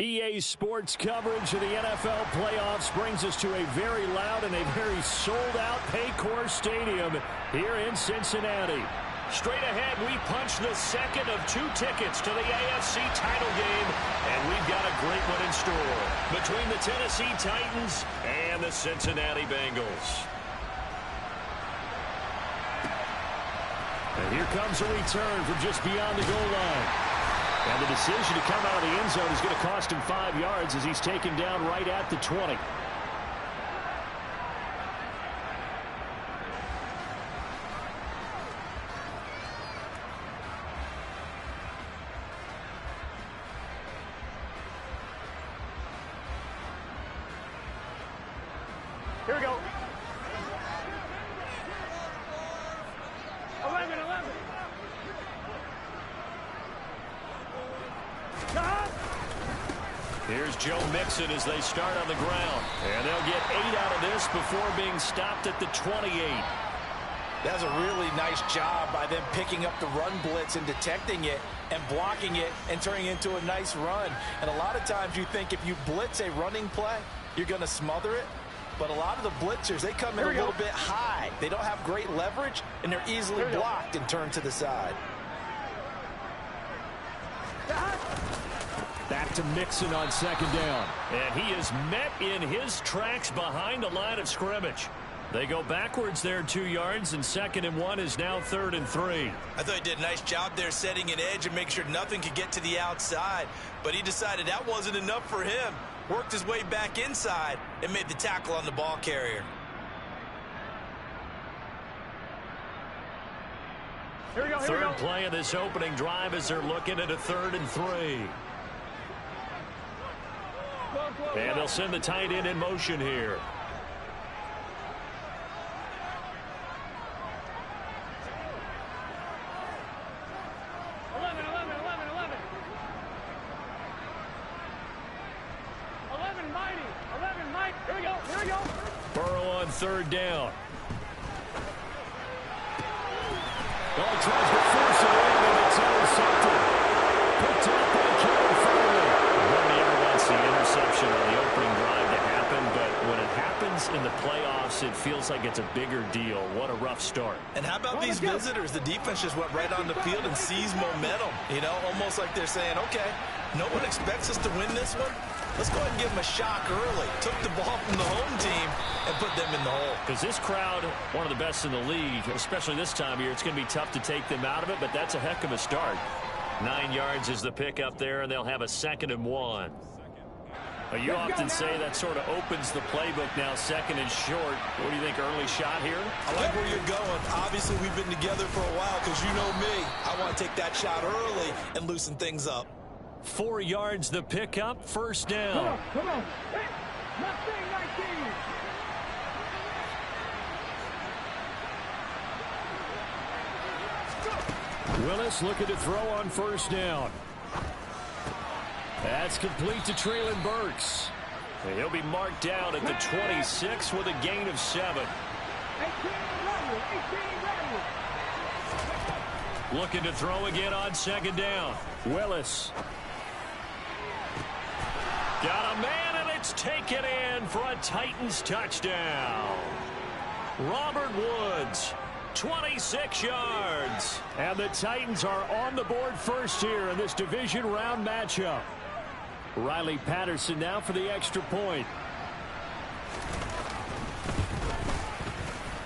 EA Sports coverage of the NFL playoffs brings us to a very loud and a very sold-out Paycor Stadium here in Cincinnati. Straight ahead, we punch the second of two tickets to the AFC title game, and we've got a great one in store between the Tennessee Titans and the Cincinnati Bengals. And here comes a return from just beyond the goal line. And the decision to come out of the end zone is going to cost him 5 yards as he's taken down right at the 20. Here we go. 11. Here's Joe Mixon as they start on the ground. And they'll get 8 out of this before being stopped at the 28. That's a really nice job by them picking up the run blitz and detecting it and blocking it and turning it into a nice run. And a lot of times you think if you blitz a running play, you're going to smother it. But a lot of the blitzers, they come in a little bit high. They don't have great leverage, and they're easily blocked and turned to the side. Back to Mixon on second down. And he is met in his tracks behind the line of scrimmage. They go backwards there 2 yards, and 2nd and 1 is now 3rd and 3. I thought he did a nice job there setting an edge and make sure nothing could get to the outside. But he decided that wasn't enough for him. Worked his way back inside and made the tackle on the ball carrier. Third play of this opening drive as they're looking at a 3rd and 3. And they'll send the tight end in motion here. Burrow on 3rd down. Oh, he tries to force it in, and it's intercepted. Picked up by Kevin Farley. Nobody ever wants the interception on the opening drive to happen, but when it happens in the playoffs, it feels like it's a bigger deal. What a rough start. And how about these visitors? The defense just went right on the field and seized momentum. You know, almost like they're saying, okay, no one expects us to win this one. Let's go ahead and give them a shock early. Took the ball from the home team and put them in the hole. Because this crowd, one of the best in the league, especially this time of year, it's going to be tough to take them out of it, but that's a heck of a start. 9 yards is the pickup there, and they'll have a 2nd and 1. You often say that sort of opens the playbook now, 2nd and short. What do you think, early shot here? I like where you're going. Obviously, we've been together for a while because you know me. I want to take that shot early and loosen things up. 4 yards the pickup, 1st down. Come on. Hey, Mustang 19. Willis looking to throw on 1st down. That's complete to Treylon Burks. And he'll be marked down at the 26 with a gain of 7. Looking to throw again on 2nd down. Willis. Got a man, and it's taken in for a Titans touchdown. Robert Woods, 26 yards. And the Titans are on the board first here in this division round matchup. Riley Patterson now for the extra point.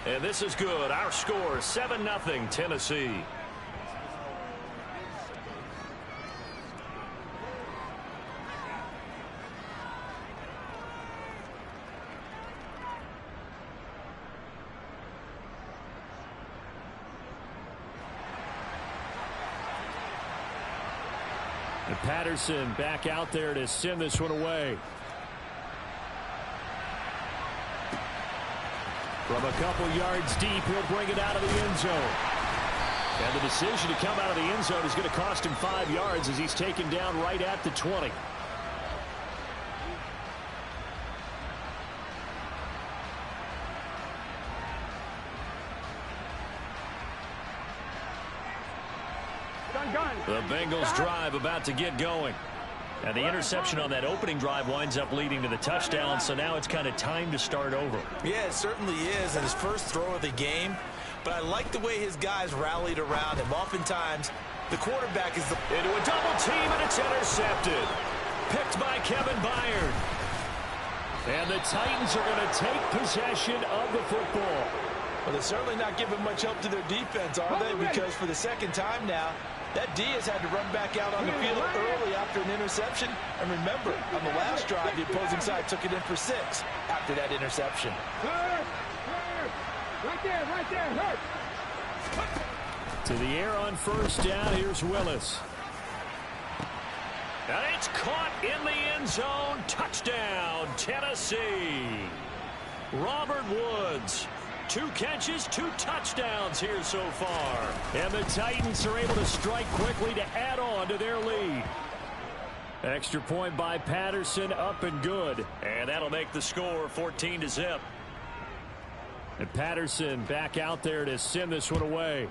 And this is good. Our score, 7-0 Tennessee. And Patterson back out there to send this one away. From a couple yards deep, he'll bring it out of the end zone. And the decision to come out of the end zone is going to cost him 5 yards as he's taken down right at the 20. The Bengals drive about to get going. And the interception on that opening drive winds up leading to the touchdown, so now it's kind of time to start over. Yeah, it certainly is, and his first throw of the game. But I like the way his guys rallied around him. Oftentimes, the quarterback is into a double team, and it's intercepted. Picked by Kevin Byard. And the Titans are going to take possession of the football. Well, they're certainly not giving much help to their defense, are they? Because for the second time now, that D has had to run back out on the field early after an interception. And remember, on the last drive, the opposing side took it in for 6 after that interception. Right there, hurt. To the air on first down, here's Willis. And it's caught in the end zone. Touchdown, Tennessee. Robert Woods. 2 catches, 2 touchdowns here so far. And the Titans are able to strike quickly to add on to their lead. Extra point by Patterson, up and good. And that'll make the score 14-0. And Patterson back out there to send this one away.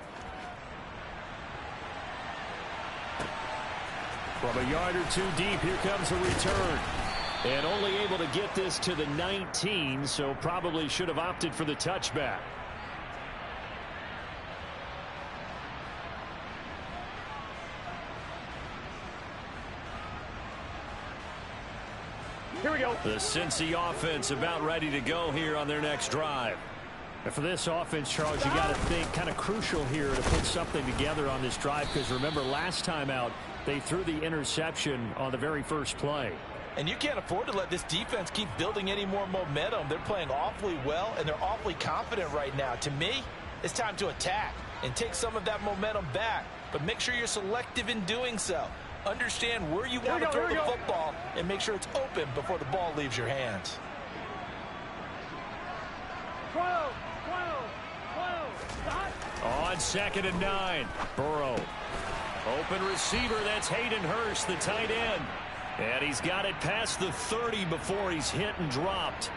From a yard or 2 deep, here comes a return. And only able to get this to the 19, so probably should have opted for the touchback. Here we go. The Cincy offense about ready to go here on their next drive. And for this offense, Charles, you got to think kind of crucial here to put something together on this drive, because remember last time out they threw the interception on the very first play. And you can't afford to let this defense keep building any more momentum. They're playing awfully well, and they're awfully confident right now. To me, it's time to attack and take some of that momentum back. But make sure you're selective in doing so. Understand where you want to throw the football and make sure it's open before the ball leaves your hands. 12. On 2nd and 9, Burrow. Open receiver, that's Hayden Hurst, the tight end. And he's got it past the 30 before he's hit and dropped.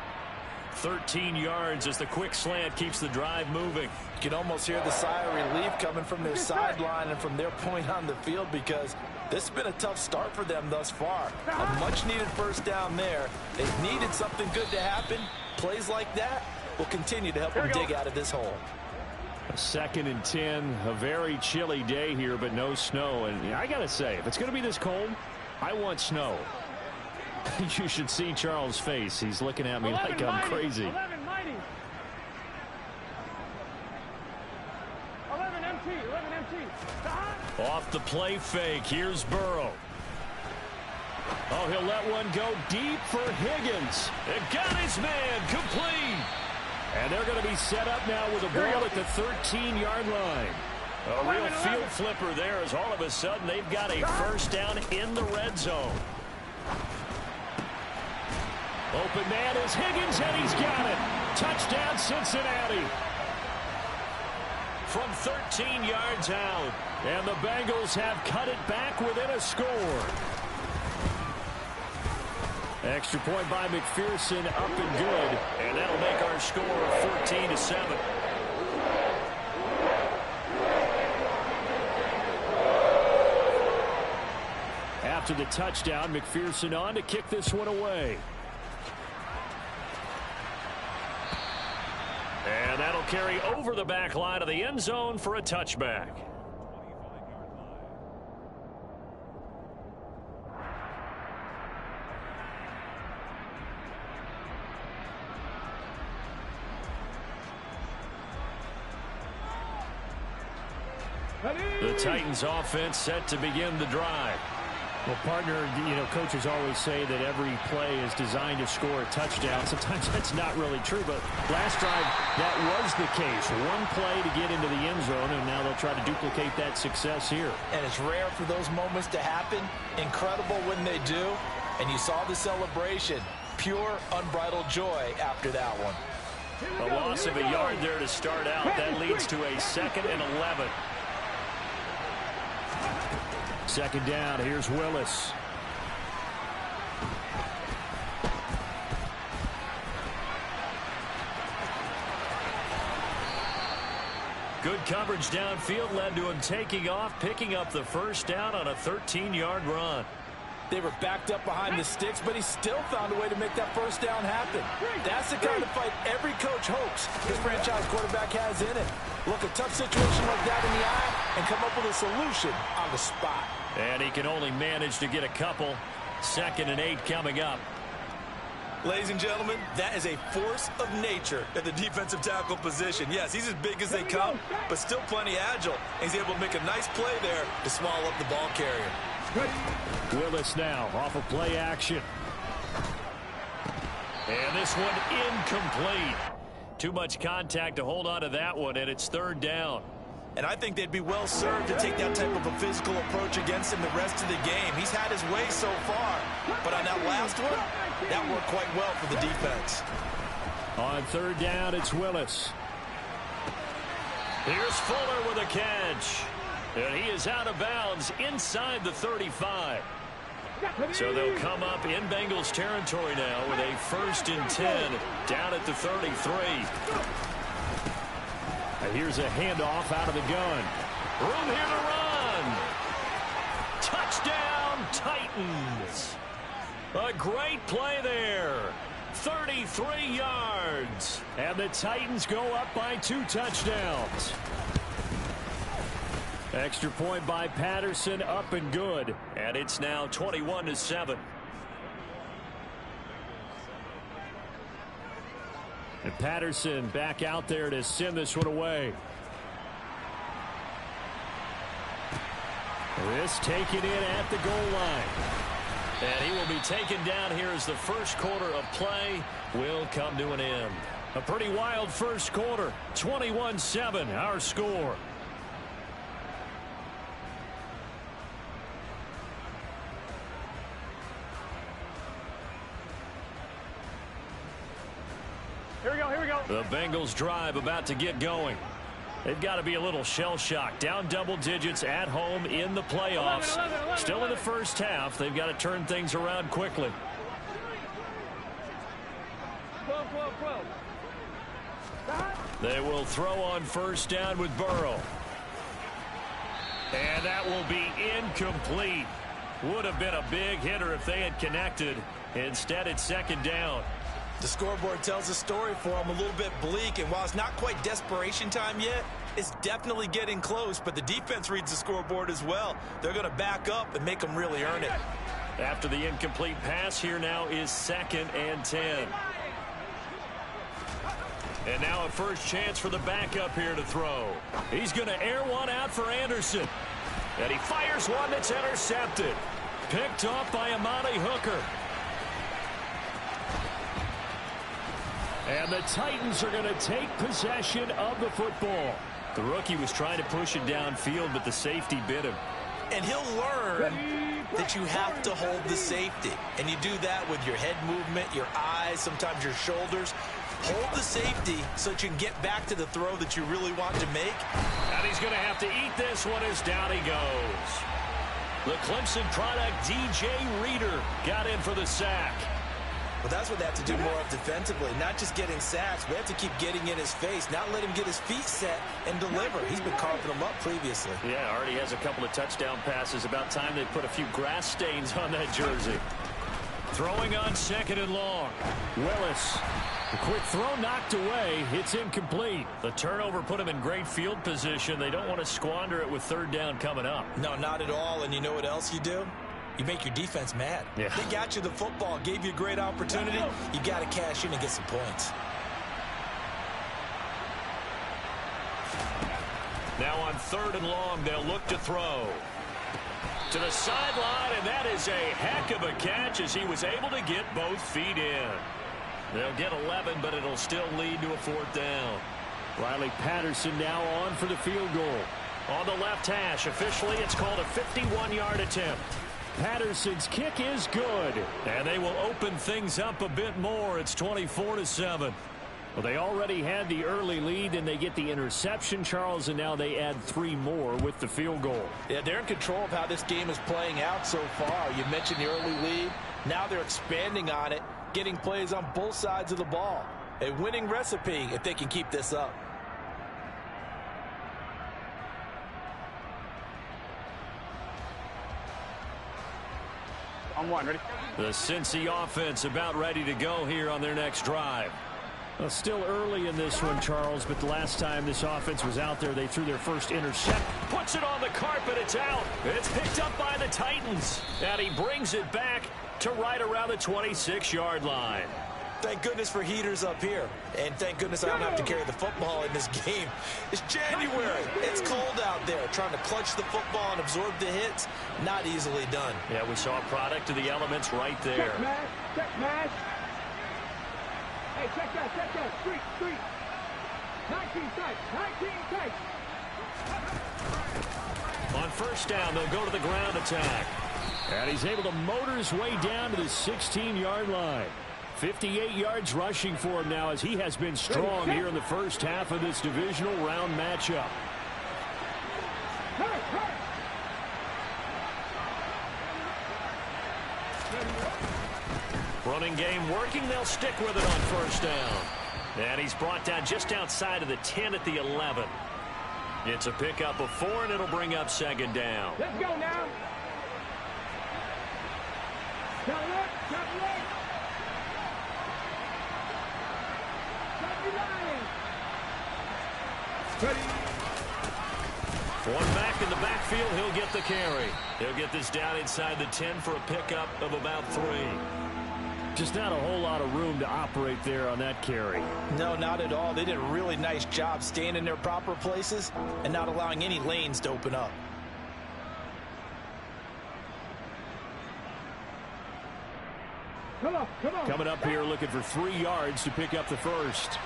13 yards as the quick slant keeps the drive moving. You can almost hear the sigh of relief coming from their sideline and from their point on the field, because this has been a tough start for them thus far. A much-needed first down there. They've needed something good to happen. Plays like that will continue to help them dig out of this hole. A 2nd and 10, a very chilly day here, but no snow. And I got to say, if it's going to be this cold, I want snow. You should see Charles' face. He's looking at me like I'm crazy. 11 empty. Off the play fake, here's Burrow. Oh, he'll let one go deep for Higgins. It got his man complete. And they're going to be set up now with a ball at the 13-yard line. A real field flipper there, as all of a sudden they've got a first down in the red zone. Open man is Higgins, and he's got it. Touchdown, Cincinnati. From 13 yards out. And the Bengals have cut it back within a score. Extra point by McPherson, up and good. And that'll make our score 14-7. After the touchdown, McPherson on to kick this one away. And that'll carry over the back line of the end zone for a touchback. The Titans offense set to begin the drive. Well, partner, coaches always say that every play is designed to score a touchdown. Sometimes that's not really true, but last drive, that was the case. One play to get into the end zone, and now they'll try to duplicate that success here. And it's rare for those moments to happen. Incredible when they do. And you saw the celebration. Pure, unbridled joy after that one. A loss of a yard there to start out. That leads to a 2nd and 11. Second down, here's Willis. Good coverage downfield led to him taking off, picking up the first down on a 13-yard run. They were backed up behind the sticks, but he still found a way to make that first down happen. That's the kind of fight every coach hopes his franchise quarterback has in it. Look, a tough situation like that in the eye and come up with a solution on the spot. And he can only manage to get a couple. 2nd and 8 coming up. Ladies and gentlemen, that is a force of nature at the defensive tackle position. Yes, he's as big as they come, but still plenty agile. He's able to make a nice play there to swallow up the ball carrier. Willis now off of play action. And this one incomplete. Too much contact to hold on to that one, and it's 3rd down. And I think they'd be well served to take that type of a physical approach against him the rest of the game. He's had his way so far, but on that last one, that worked quite well for the defense. On 3rd down, it's Willis. Here's Fuller with a catch. And he is out of bounds inside the 35. So they'll come up in Bengals territory now with a 1st and 10 down at the 33. Here's a handoff out of the gun. Room here to run. Touchdown, Titans. A great play there. 33 yards. And the Titans go up by 2 touchdowns. Extra point by Patterson, up and good. And it's now 21-7. And Patterson back out there to send this one away. This taken in at the goal line. And he will be taken down here as the first quarter of play will come to an end. A pretty wild first quarter. 21-7, our score. Here we go. The Bengals drive about to get going. They've got to be a little shell-shocked. Down double digits at home in the playoffs. 11. Still in the first half. They've got to turn things around quickly. 12. They will throw on 1st down with Burrow. And that will be incomplete. Would have been a big hitter if they had connected. Instead, it's 2nd down. The scoreboard tells a story for him, a little bit bleak, and while it's not quite desperation time yet, it's definitely getting close, but the defense reads the scoreboard as well. They're going to back up and make them really earn it. After the incomplete pass, here now is 2nd and 10. And now a first chance for the backup here to throw. He's going to air one out for Anderson. And he fires one that's intercepted. Picked off by Amani Hooker. And the Titans are going to take possession of the football. The rookie was trying to push it downfield, but the safety bit him. And he'll learn that you have to hold the safety. And you do that with your head movement, your eyes, sometimes your shoulders. Hold the safety so that you can get back to the throw that you really want to make. And he's going to have to eat this one as down he goes. The Clemson product, DJ Reader, got in for the sack. Well, that's what they have to do more of defensively, not just getting sacks. We have to keep getting in his face, not let him get his feet set and deliver. He's been carving them up previously. Yeah, already has a couple of touchdown passes. About time they put a few grass stains on that jersey. Throwing on 2nd and long. Willis. The quick throw knocked away. It's incomplete. The turnover put him in great field position. They don't want to squander it with 3rd down coming up. No, not at all. And you know what else you do? You make your defense mad. Yeah. They got you the football, gave you a great opportunity. You got to cash in and get some points. Now on 3rd and long, they'll look to throw. To the sideline, and that is a heck of a catch as he was able to get both feet in. They'll get 11, but it'll still lead to a 4th down. Riley Patterson now on for the field goal. On the left hash, officially it's called a 51-yard attempt. Patterson's kick is good, and they will open things up a bit more. It's 24-7. Well, they already had the early lead, and they get the interception, Charles, and now they add 3 more with the field goal. Yeah, they're in control of how this game is playing out so far. You mentioned the early lead. Now they're expanding on it, getting plays on both sides of the ball. A winning recipe if they can keep this up. On one, ready? The Cincy offense about ready to go here on their next drive. Well, still early in this one, Charles, but the last time this offense was out there, they threw their first intercept. Puts it on the carpet. It's out. It's picked up by the Titans. And he brings it back to right around the 26-yard line. Thank goodness for heaters up here. And thank goodness I don't have to carry the football in this game. It's January. It's cold out there. Trying to clutch the football and absorb the hits, not easily done. Yeah, we saw a product of the elements right there. Check mash. Check mash. Hey, check that. Street. 19 types. On first down, they'll go to the ground attack. And he's able to motor his way down to the 16-yard line. 58 yards rushing for him now as he has been strong here in the first half of this divisional round matchup. Running game working. They'll stick with it on first down. And he's brought down just outside of the 10 at the 11. It's a pickup of 4, and it'll bring up second down. Let's go now. One back in the backfield, he'll get the carry. He'll get this down inside the 10 for a pickup of about 3. Just not a whole lot of room to operate there on that carry. No, not at all. They did a really nice job staying in their proper places and not allowing any lanes to open up. Come on. Coming up here looking for 3 yards to pick up the first.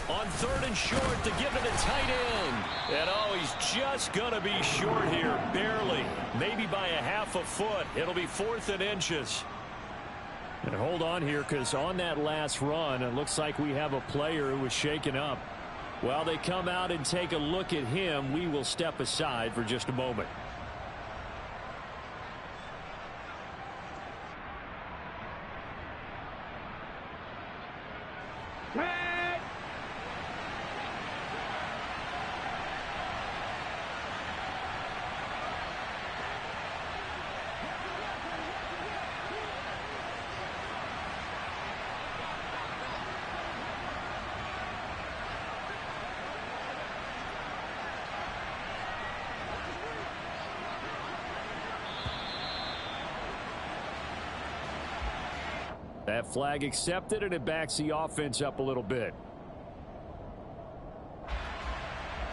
On 3rd and short to give it a tight end. And oh, he's just going to be short here, barely. Maybe by a half a foot. It'll be 4th and inches. And hold on here, because on that last run, it looks like we have a player who was shaken up. While they come out and take a look at him, we will step aside for just a moment. That flag accepted, and it backs the offense up a little bit.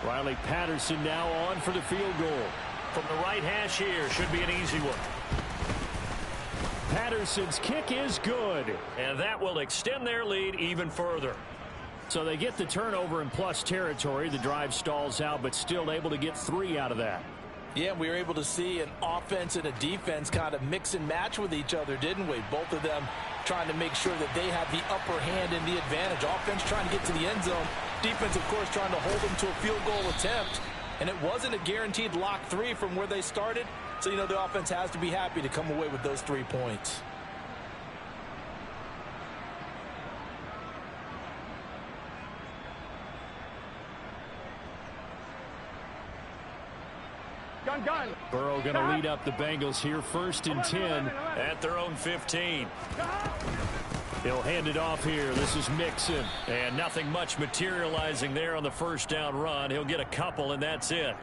Riley Patterson now on for the field goal. From the right hash here, should be an easy one. Patterson's kick is good. And that will extend their lead even further. So they get the turnover in plus territory. The drive stalls out, but still able to get 3 out of that. Yeah, we were able to see an offense and a defense kind of mix and match with each other, didn't we? Both of them trying to make sure that they have the upper hand and the advantage. Offense trying to get to the end zone. Defense, of course, trying to hold them to a field goal attempt. And it wasn't a guaranteed lock 3 from where they started. So, you know, the offense has to be happy to come away with those 3 points. Gun. Burrow going to lead up the Bengals here, 1st and 10 at their own 15. He'll hand it off here. This is Mixon. And nothing much materializing there on the first down run. He'll get a couple, and that's it.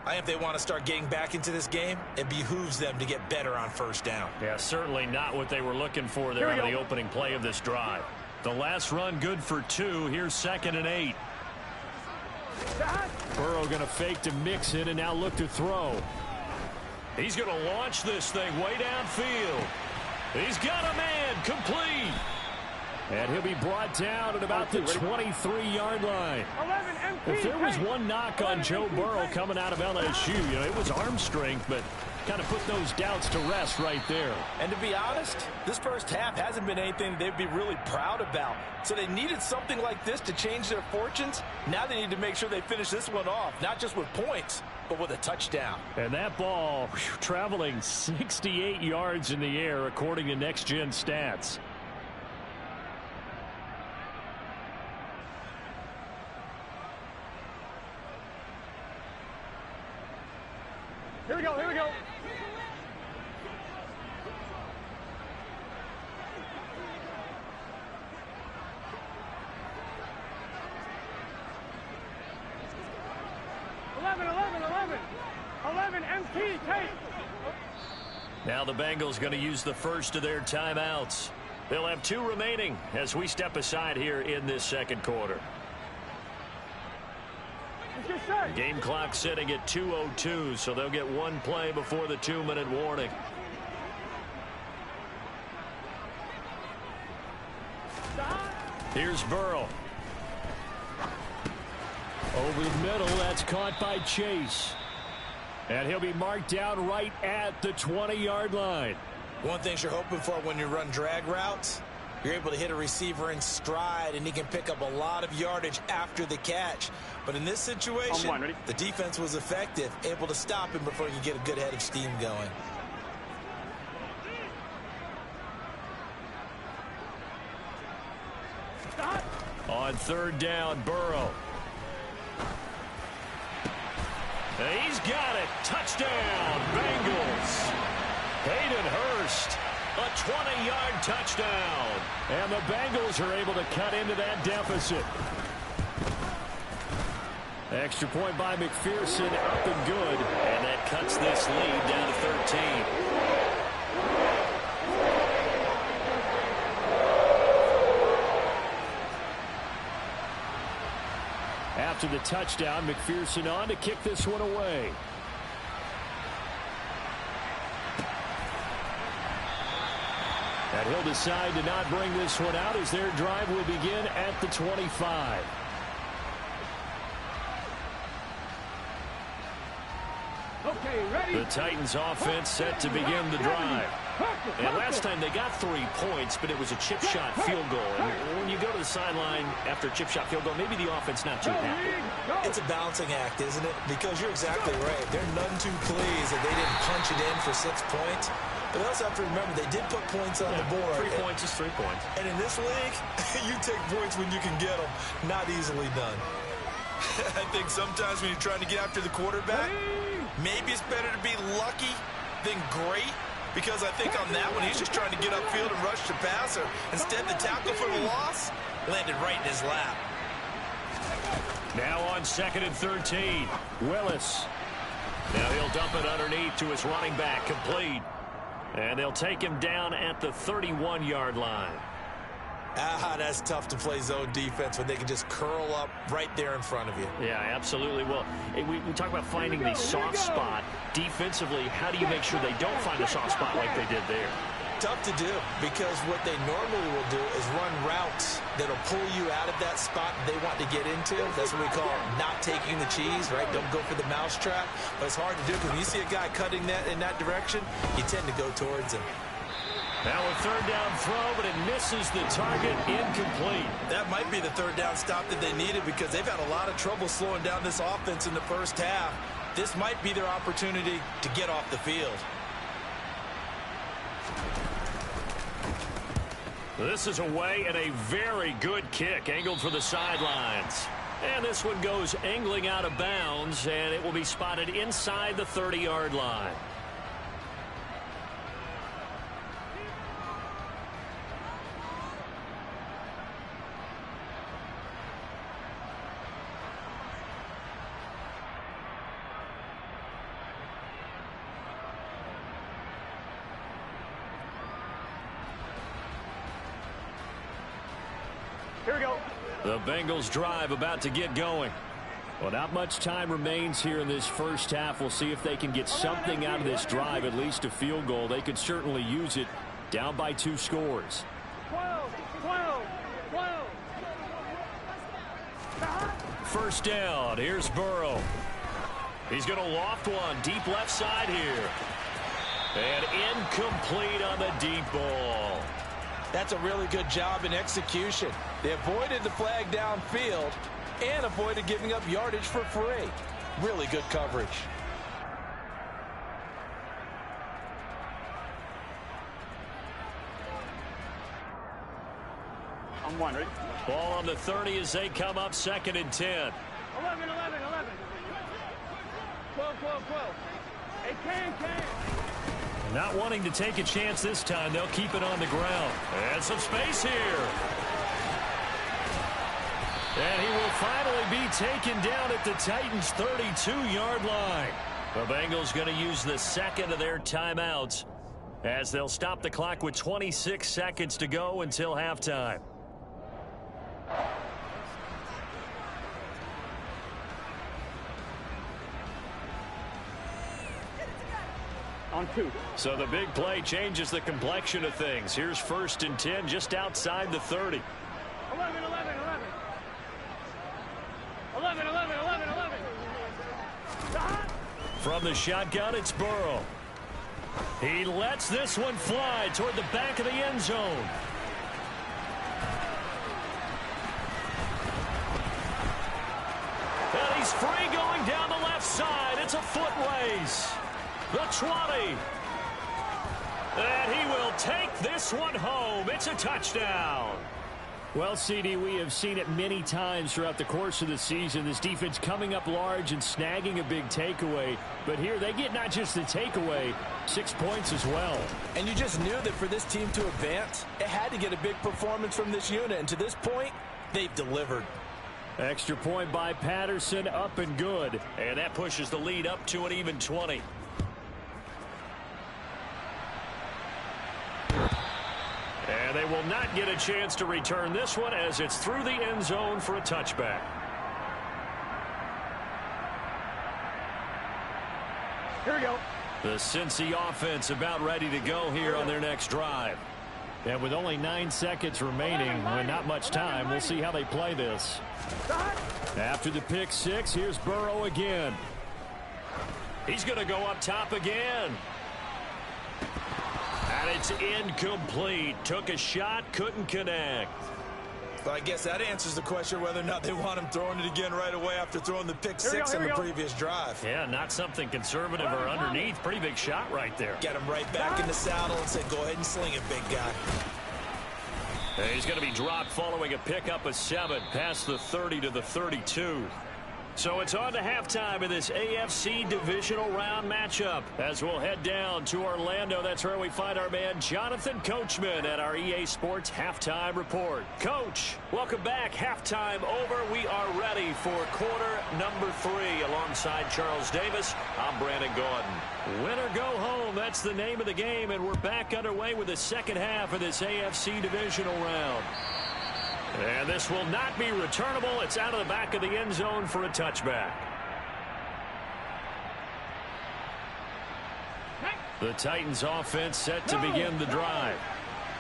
I think if they want to start getting back into this game, it behooves them to get better on first down. Yeah, certainly not what they were looking for there on the opening play of this drive. The last run good for 2. Here's 2nd and 8. Burrow going to fake to Mixon and now look to throw. He's going to launch this thing way downfield. He's got a man, complete. And he'll be brought down at about the 23-yard line. If there was one knock on Joe Burrow coming out of LSU, you know, it was arm strength, but kind of put those doubts to rest right there. And to be honest, this first half hasn't been anything they'd be really proud about. So they needed something like this to change their fortunes. Now they need to make sure they finish this one off, not just with points, but with a touchdown. And that ball traveling 68 yards in the air, according to Next Gen Stats. Here we go, here we go. MT, take. Now the Bengals going to use the first of their timeouts. They'll have 2 remaining as we step aside here in this second quarter. Game clock sitting at 2:02, so they'll get 1 play before the 2-minute warning. Here's Burrow. Over the middle, that's caught by Chase. And he'll be marked down right at the 20-yard line. One thing you're hoping for when you run drag routes, you're able to hit a receiver in stride, and he can pick up a lot of yardage after the catch. But in this situation, the defense was effective, able to stop him before he could get a good head of steam going. On 3rd down, Burrow. He's got it. Touchdown, Bengals. Hayden Hurst, a 20-yard touchdown. And the Bengals are able to cut into that deficit. Extra point by McPherson, up and good. And that cuts this lead down to 13. After the touchdown, McPherson on to kick this one away. And he'll decide to not bring this one out as their drive will begin at the 25. Okay, ready? The Titans offense set to begin the drive. And last time they got 3 points, but it was a chip shot field goal. And when you go to the sideline after a chip shot field goal, maybe the offense not too happy. It's a balancing act, isn't it? Because you're exactly right. They're none too pleased that they didn't punch it in for 6 points. But they also have to remember they did put points on the board. 3 points is 3 points. And in this league, you take points when you can get them. Not easily done. I think sometimes when you're trying to get after the quarterback, maybe it's better to be lucky than great. Because I think on that one, he's just trying to get upfield and rush the passer. Instead, the tackle for the loss landed right in his lap. Now on 2nd and 13, Willis. Now he'll dump it underneath to his running back, complete. And they'll take him down at the 31-yard line. That's tough to play zone defense when they can just curl up right there in front of you. Yeah, absolutely. Well, we talk about finding the soft spot. Defensively, how do you make sure they don't find a soft spot like they did there? Tough to do, because what they normally will do is run routes that'll pull you out of that spot they want to get into. That's what we call not taking the cheese, right? Don't go for the mousetrap. But it's hard to do because when you see a guy cutting that in that direction, you tend to go towards him. Now a 3rd down throw, but it misses the target, incomplete. That might be the 3rd down stop that they needed because they've had a lot of trouble slowing down this offense in the first half. This might be their opportunity to get off the field. This is away and a very good kick, angled for the sidelines. And this one goes angling out of bounds, and it will be spotted inside the 30-yard line. Here we go. The Bengals drive about to get going. Well, not much time remains here in this first half. We'll see if they can get something out of this drive, at least a field goal. They could certainly use it, down by 2 scores. 12. 1st down. Here's Burrow. He's going to loft one deep left side here. And incomplete on the deep ball. That's a really good job in execution. They avoided the flag downfield and avoided giving up yardage for free. Really good coverage. I'm one, ready? Ball on the 30 as they come up 2nd and 10. 11. 12. Hey, can. Not wanting to take a chance this time, they'll keep it on the ground. And some space here. And he will finally be taken down at the Titans' 32-yard line. The Bengals going to use the second of their timeouts as they'll stop the clock with 26 seconds to go until halftime. On 2. So the big play changes the complexion of things. Here's 1st and 10 just outside the 30. 11. From the shotgun, it's Burrow. He lets this one fly toward the back of the end zone. And he's free going down the left side. It's a foot race. The 20. And he will take this one home. It's a touchdown. Well, CD, we have seen it many times throughout the course of the season. This defense coming up large and snagging a big takeaway. But here they get not just the takeaway, 6 points as well. And you just knew that for this team to advance, it had to get a big performance from this unit. And to this point, they've delivered. Extra point by Patterson, up and good. And that pushes the lead up to an even 20. And they will not get a chance to return this one as it's through the end zone for a touchback. Here we go. The Cincy offense about ready to go here on their next drive. And with only 9 seconds remaining, and not much time, we'll see how they play this. After the pick six, here's Burrow again. He's going to go up top again. And it's incomplete. Took a shot, couldn't connect. But I guess that answers the question whether or not they want him throwing it again right away after throwing the pick six in the previous drive. Yeah, not something conservative or underneath. Pretty big shot right there. Get him right back in the saddle and say, go ahead and sling it, big guy. And he's going to be dropped following a pickup of 7 past the 30 to the 32. So it's on to halftime in this AFC divisional round matchup as we'll head down to Orlando. That's where we find our man Jonathan Coachman at our EA Sports Halftime Report. Coach, welcome back. Halftime over. We are ready for quarter number 3 alongside Charles Davis. I'm Brandon Gordon. Win or go home, that's the name of the game, and we're back underway with the second half of this AFC divisional round. And this will not be returnable. It's out of the back of the end zone for a touchback. The Titans offense set to begin the drive.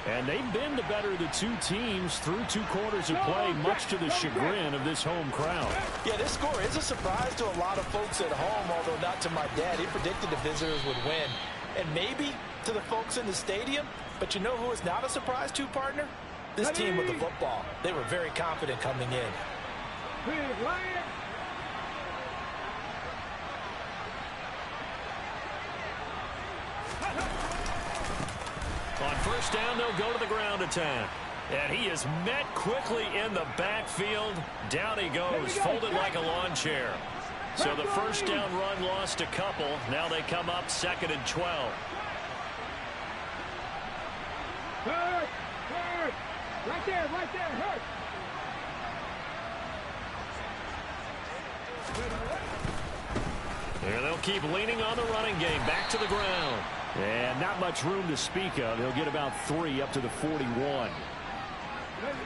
And they've been the better of the two teams through 2 quarters of play, much to the chagrin of this home crowd. Yeah, this score is a surprise to a lot of folks at home, although not to my dad. He predicted the visitors would win. And maybe to the folks in the stadium. But you know who is not a surprise to, partner? This team with the football. They were very confident coming in. On first down, they'll go to the ground attack. And he is met quickly in the backfield. Down he goes, folded like a lawn chair. So the first down run lost a couple. Now they come up 2nd and 12. Right there, hurt. And they'll keep leaning on the running game. Back to the ground. And not much room to speak of. He'll get about 3 up to the 41.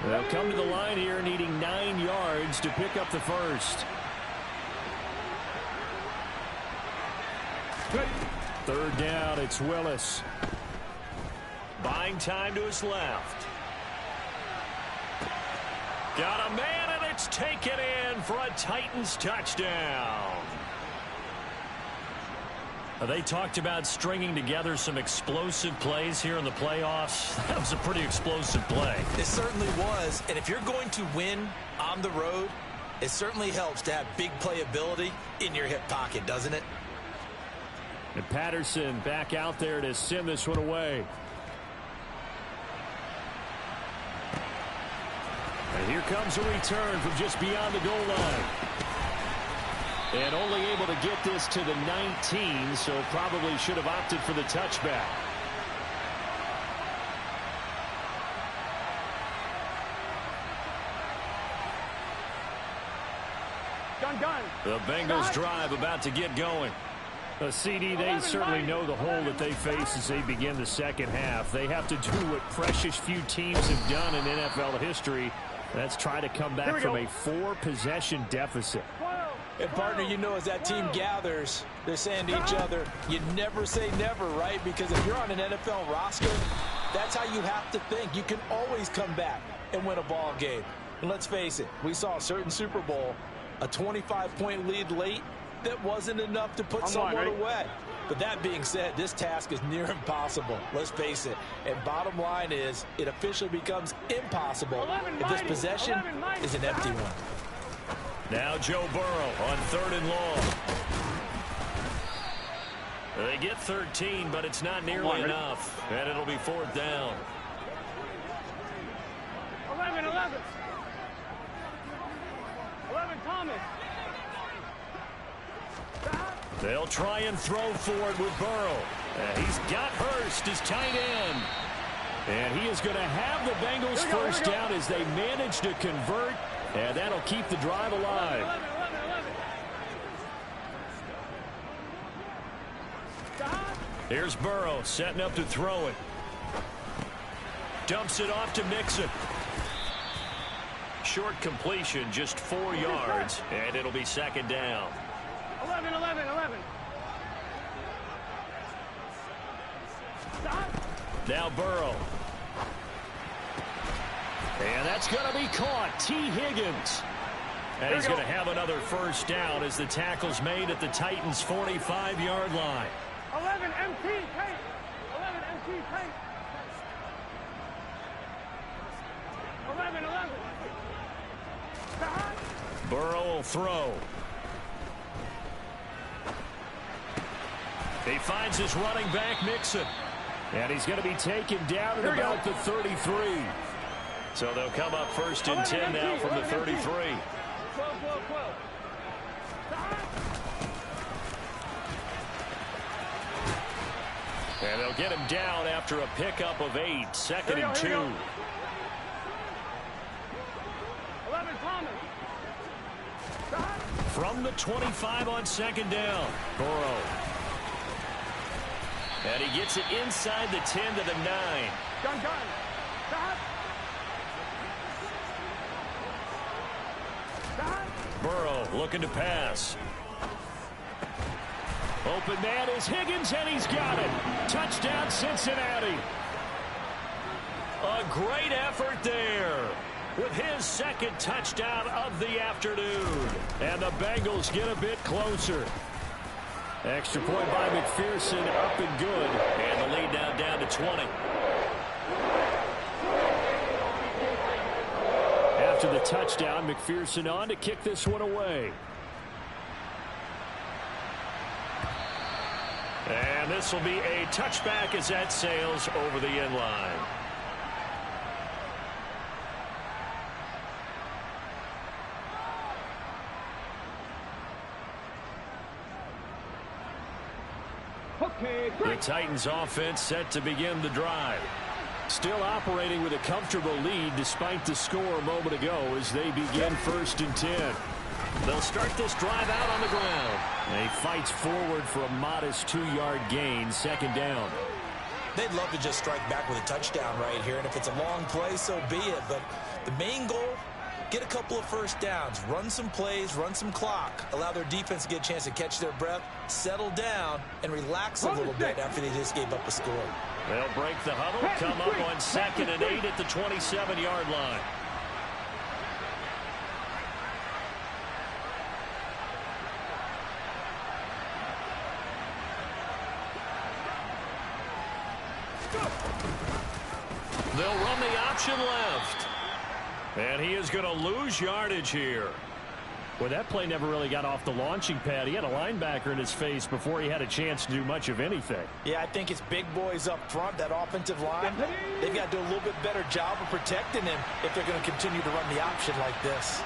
They'll come to the line here needing 9 yards to pick up the first. 3rd down, it's Willis. Buying time to his left. Got a man, and it's taken in for a Titans touchdown. They talked about stringing together some explosive plays here in the playoffs. That was a pretty explosive play. It certainly was. And if you're going to win on the road, it certainly helps to have big playability in your hip pocket, doesn't it? And Patterson back out there to send this one away. And here comes a return from just beyond the goal line. And only able to get this to the 19, so probably should have opted for the touchback. The Bengals drive about to get going. A CD, they certainly know the hole that they face as they begin the second half. They have to do what precious few teams have done in NFL history. That's try to come back from a 4-possession deficit. And, partner, you know, as that team gathers, they're saying to each other, you never say never, right? Because if you're on an NFL roster, that's how you have to think. You can always come back and win a ball game. And let's face it, we saw a certain Super Bowl, a 25-point lead late, that wasn't enough to put someone away. But that being said, this task is near impossible. Let's face it. And bottom line is, it officially becomes impossible if this possession is an empty one. Now Joe Burrow on 3rd and long. They get 13, but it's not nearly enough. And it'll be 4th down. 11 Thomas. They'll try and throw for it with Burrow. He's got Hurst, his tight end. And he is going to have the Bengals first down as they manage to convert. And that'll keep the drive alive. 11. Here's Burrow setting up to throw it. Dumps it off to Mixon. Short completion, just 4 yards. And it'll be 2nd down. 11. Now Burrow. And that's going to be caught. T. Higgins. And he's going to have another first down as the tackle's made at the Titans' 45-yard line. 11 MT tape. 11 MT tape. 11. Burrow will throw. He finds his running back, Mixon. And he's going to be taken down at about the 33. So they'll come up 1st and 10 now from the 33. 12. And they'll get him down after a pickup of 8. 2nd and 2. 11 Thomas. From the 25 on 2nd down. Burrow. And he gets it inside the 10 to the 9. Gun. Burrow looking to pass. Open man is Higgins, and he's got it. Touchdown, Cincinnati. A great effort there with his 2nd touchdown of the afternoon. And the Bengals get a bit closer. Extra point by McPherson, up and good. And the lead now down to 20. After the touchdown, McPherson on to kick this one away. And this will be a touchback as that sails over the end line. The Titans offense set to begin the drive. Still operating with a comfortable lead despite the score a moment ago as they begin 1st and 10. They'll start this drive out on the ground. He fights forward for a modest 2-yard gain, 2nd down. They'd love to just strike back with a touchdown right here, and if it's a long play, so be it. But the main goal, get a couple of first downs, run some plays, run some clock, allow their defense to get a chance to catch their breath, settle down, and relax a little bit after they just gave up a score. They'll break the huddle, come up on 2nd and 8 at the 27-yard line. They'll run the option left. And he is going to lose yardage here. Well, that play never really got off the launching pad. He had a linebacker in his face before he had a chance to do much of anything. Yeah, I think it's big boys up front, that offensive line. They've got to do a little bit better job of protecting him if they're going to continue to run the option like this.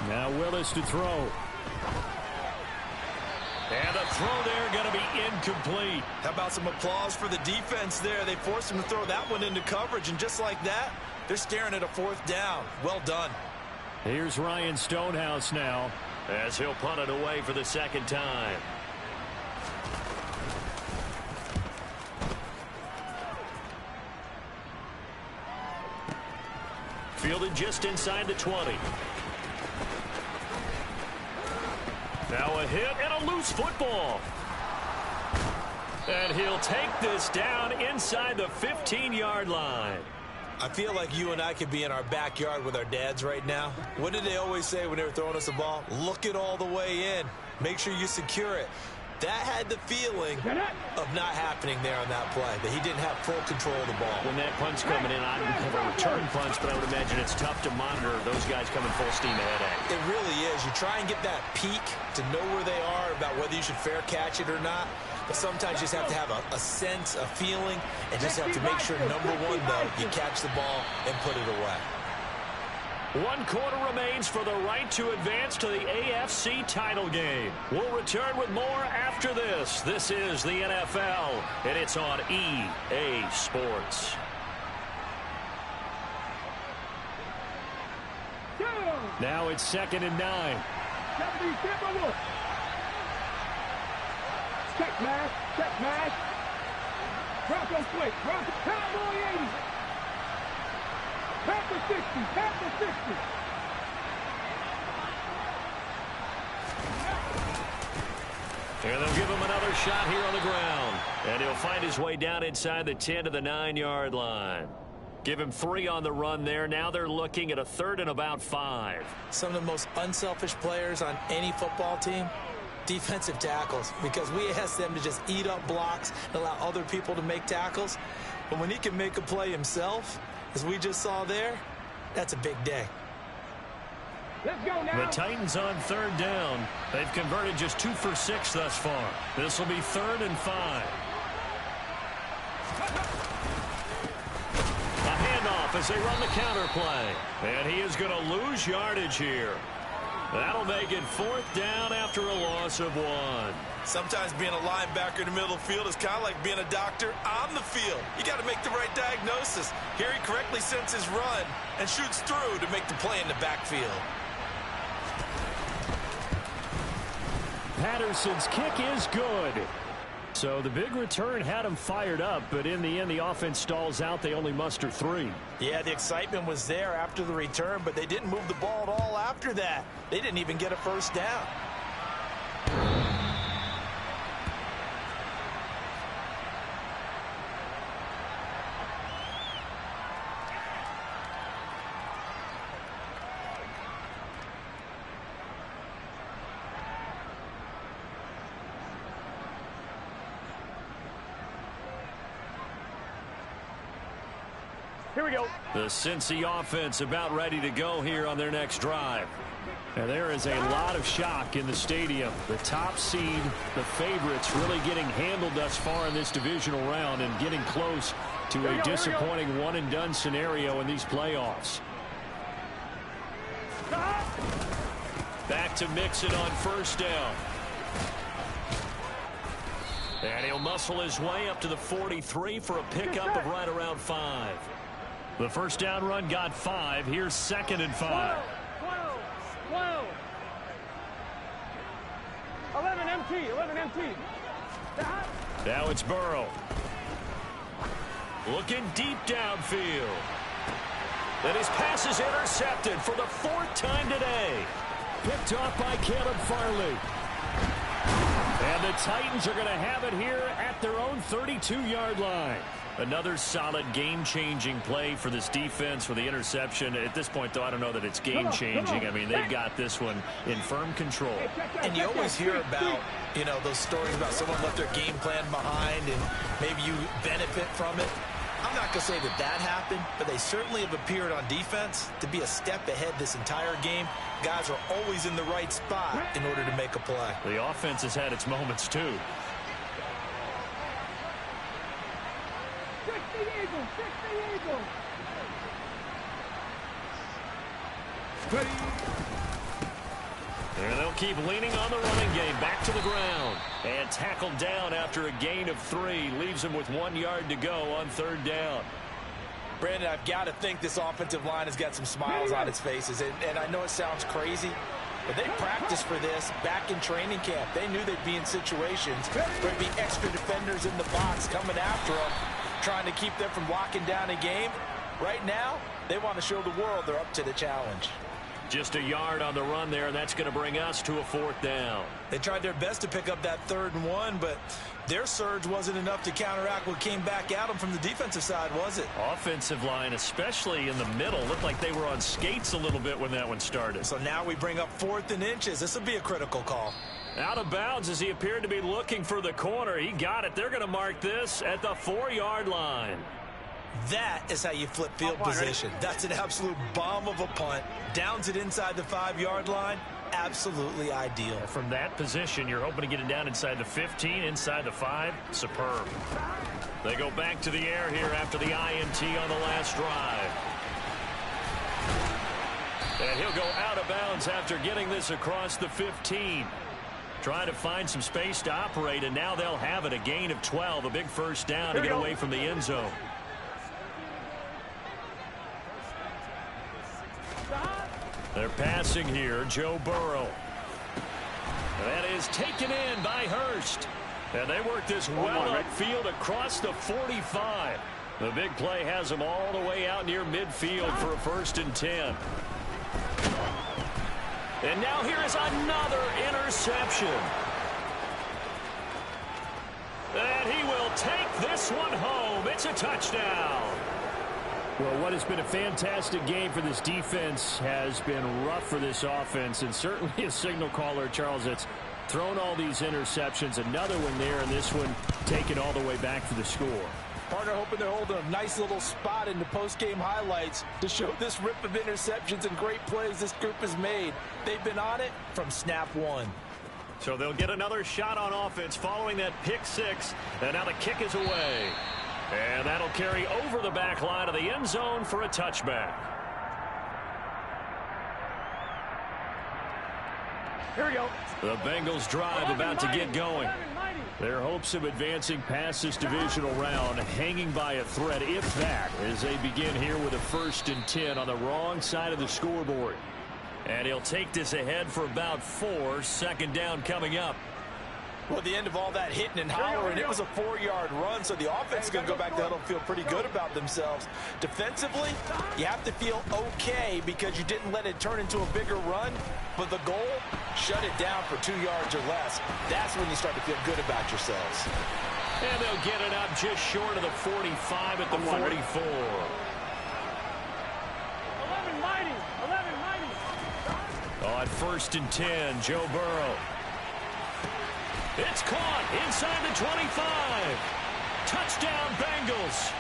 Now Willis to throw. And the throw there going to be incomplete. How about some applause for the defense there? They forced him to throw that one into coverage, and just like that, they're staring at a 4th down. Well done. Here's Ryan Stonehouse now, as he'll punt it away for the 2nd time. Fielded just inside the 20. Now a hit and a loose football. And he'll take this down inside the 15-yard line. I feel like you and I could be in our backyard with our dads right now. What did they always say when they were throwing us the ball? Look it all the way in. Make sure you secure it. That had the feeling of not happening there on that play, that he didn't have full control of the ball. When that punt's coming in, I don't have a return punch, but I would imagine it's tough to monitor those guys coming full steam ahead at you. It really is. You try and get that peek to know where they are, about whether you should fair catch it or not. But sometimes you just have to have a sense, a feeling, and just have to make sure, number one, though, you catch the ball and put it away. 1 quarter remains for the right to advance to the AFC title game. We'll return with more after this. This is the NFL, and it's on EA Sports. Now it's 2nd and 9. Check mash, check mash. Bronco quick, Bronco, Cowboy 80. Past the 60, past the 60. And they'll give him another shot here on the ground. And he'll find his way down inside the 10 to the 9-yard line. Give him 3 on the run there. Now they're looking at a 3rd and about 5. Some of the most unselfish players on any football team, defensive tackles, because we ask them to just eat up blocks and allow other people to make tackles. But when he can make a play himself, as we just saw there, that's a big day. Let's go now. The Titans on 3rd down. They've converted just 2 for 6 thus far. This will be 3rd and 5. A handoff as they run the counter play. And he is going to lose yardage here. That'll make it 4th down after a loss of 1. Sometimes being a linebacker in the middle of the field is kind of like being a doctor on the field. You got to make the right diagnosis. Here he correctly sends his run and shoots through to make the play in the backfield. Patterson's kick is good. So the big return had him fired up, but in the end, the offense stalls out. They only muster 3. Yeah, the excitement was there after the return, but they didn't move the ball at all after that. They didn't even get a 1st down. Here we go. The Cincy offense about ready to go here on their next drive. And there is a lot of shock in the stadium. The top seed, the favorites, really getting handled thus far in this divisional round and getting close to a disappointing one-and-done scenario in these playoffs. Back to Mixon on 1st down. And he'll muscle his way up to the 43 for a pickup of right around 5. The 1st down run got 5. Here's 2nd and 5. 12. 11 MT, 11 MT. Now it's Burrow. Looking deep downfield. And his pass is intercepted for the 4th time today. Picked off by Caleb Farley. And the Titans are going to have it here at their own 32-yard line. Another solid game-changing play for this defense for the interception. At this point, though, I don't know that it's game-changing. I mean, they've got this one in firm control. And you always hear about, you know, those stories about someone left their game plan behind and maybe you benefit from it. I'm not going to say that that happened, but they certainly have appeared on defense to be a step ahead this entire game. Guys are always in the right spot in order to make a play. The offense has had its moments, too. 60 Eagles, 60 Eagles. Ready. And they'll keep leaning on the running game. Back to the ground. And tackled down after a gain of 3. Leaves him with 1 yard to go on 3rd down. Brandon, I've got to think this offensive line has got some smiles on its faces. And I know it sounds crazy, but they practiced for this back in training camp. They knew they'd be in situations where there'd be extra defenders in the box coming after them, trying to keep them from locking down a game. Right now, they want to show the world they're up to the challenge. Just a yard on the run there, and that's going to bring us to a 4th down. They tried their best to pick up that 3rd and 1, but their surge wasn't enough to counteract what came back at them from the defensive side, was it? Offensive line, especially in the middle, looked like they were on skates a little bit when that one started. So now we bring up 4th and inches. This will be a critical call. Out of bounds as he appeared to be looking for the corner. He got it. They're going to mark this at the 4-yard line. That is how you flip field position. That's an absolute bomb of a punt. Downs it inside the 5-yard line. Absolutely ideal. From that position, you're hoping to get it down inside the 15, inside the 5. Superb. They go back to the air here after the INT on the last drive. And he'll go out of bounds after getting this across the 15. Trying to find some space to operate, and now they'll have it. A gain of 12, a big 1st down to get away from the end zone. They're passing here, Joe Burrow. That is taken in by Hurst. And they work this well upfield across the 45. The big play has them all the way out near midfield for a 1st and 10. And now here is another interception. And he will take this one home. It's a touchdown. Well, what has been a fantastic game for this defense has been rough for this offense, and certainly a signal caller, Charles, that's thrown all these interceptions. Another one there, and this one taken all the way back for the score. Partner hoping they're holding a nice little spot in the post-game highlights to show this rip of interceptions and great plays this group has made. They've been on it from snap 1. So they'll get another shot on offense following that pick 6, and now the kick is away. And that'll carry over the back line of the end zone for a touchback. Here we go. The Bengals drive about to get going. Their hopes of advancing past this divisional round hanging by a thread, if that, as they begin here with a 1st and 10 on the wrong side of the scoreboard. And he'll take this ahead for about 4. 2nd down coming up. Well, at the end of all that hitting and hollering, it was a 4-yard run, so the offense is going to go back to huddle and feel pretty good about themselves. Defensively, you have to feel okay because you didn't let it turn into a bigger run, but the goal, shut it down for 2 yards or less. That's when you start to feel good about yourselves. And they'll get it up just short of the 45 at the 44. 11 mighty. 11 mighty. On 1st and 10, Joe Burrow. It's caught inside the 25. Touchdown, Bengals.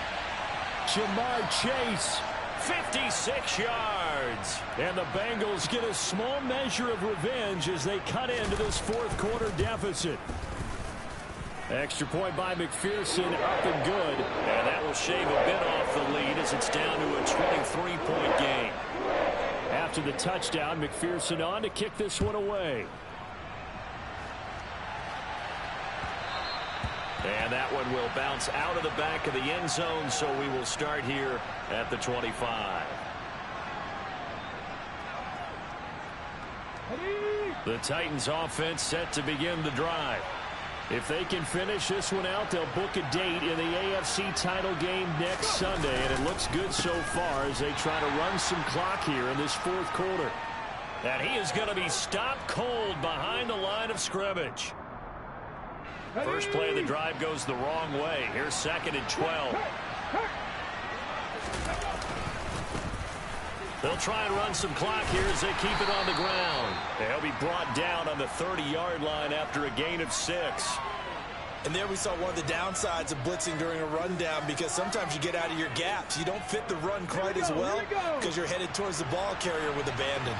Jamar Chase. 56 yards. And the Bengals get a small measure of revenge as they cut into this 4th quarter deficit. Extra point by McPherson, up and good. And that will shave a bit off the lead as it's down to a 23-point game. After the touchdown, McPherson on to kick this one away. And that one will bounce out of the back of the end zone, so we will start here at the 25. The Titans offense set to begin the drive. If they can finish this one out, they'll book a date in the AFC title game next Sunday, and it looks good so far as they try to run some clock here in this 4th quarter. And he is going to be stopped cold behind the line of scrimmage. First play of the drive goes the wrong way. Here's 2nd and 12. They'll try and run some clock here as they keep it on the ground. They'll be brought down on the 30-yard line after a gain of 6. And there we saw one of the downsides of blitzing during a rundown, because sometimes you get out of your gaps. You don't fit the run quite as well because you're headed towards the ball carrier with abandon.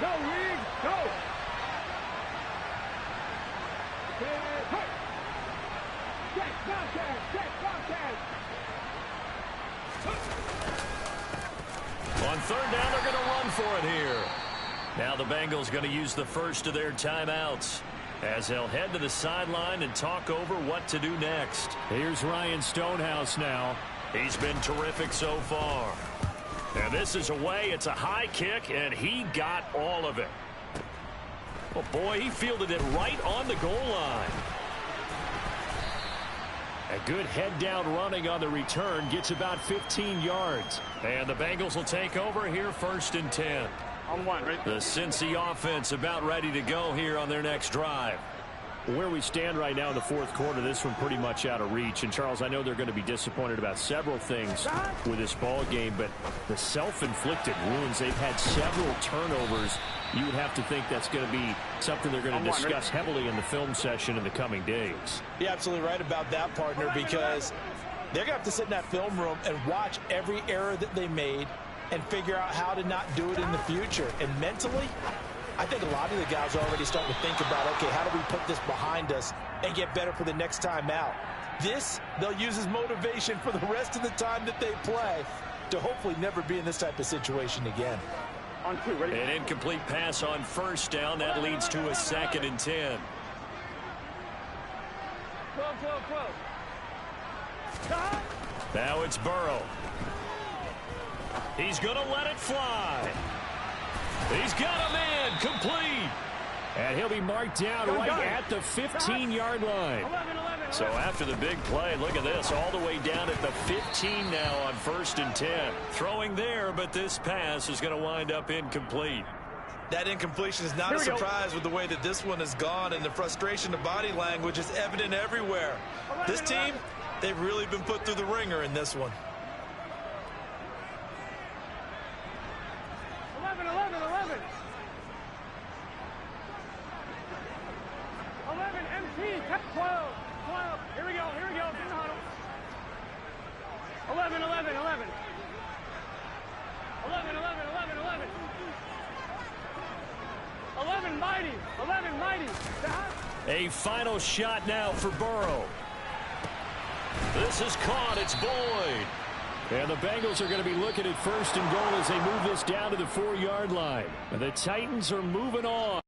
Go, Reed, go. Check, Bobcats, check, Bobcats. On third down, they're going to run for it here. Now the Bengals going to use the first of their timeouts as they'll head to the sideline and talk over what to do next. Here's Ryan Stonehouse now. He's been terrific so far. And this is away. It's a high kick, and he got all of it. Oh, boy, he fielded it right on the goal line. A good head-down running on the return gets about 15 yards. And the Bengals will take over here 1st and 10. On one, right? The Cincy offense about ready to go here on their next drive. Where we stand right now in the fourth quarter, this one pretty much out of reach. And, Charles, I know they're going to be disappointed about several things with this ball game, but the self-inflicted wounds, they've had several turnovers. You would have to think that's going to be something they're going to discuss heavily in the film session in the coming days. You're absolutely right about that, partner, because they're going to have to sit in that film room and watch every error that they made and figure out how to not do it in the future. And mentally, I think a lot of the guys are already starting to think about, okay, how do we put this behind us and get better for the next time out? This, they'll use as motivation for the rest of the time that they play to hopefully never be in this type of situation again. On two, ready? An incomplete pass on first down. That leads to a 2nd and 10. 12, 12, 12. Now it's Burrow. He's going to let it fly. He's got him in. Complete. And he'll be marked down right at the 15-yard line. 11, 11. So after the big play, look at this, all the way down at the 15 now on 1st and 10. Throwing there, but this pass is going to wind up incomplete. That incompletion is not a surprise with the way that this one has gone, and the frustration of body language is evident everywhere. This team, they've really been put through the ringer in this one. 11, 11, 11. 11, MT, 12, 12. Here we go, in the huddle. 11, 11, 11. 11, 11, 11, 11. 11, mighty, 11, mighty. A final shot now for Burrow. This is caught. It's Boyd. And the Bengals are going to be looking at 1st and goal as they move this down to the 4-yard line. And the Titans are moving on.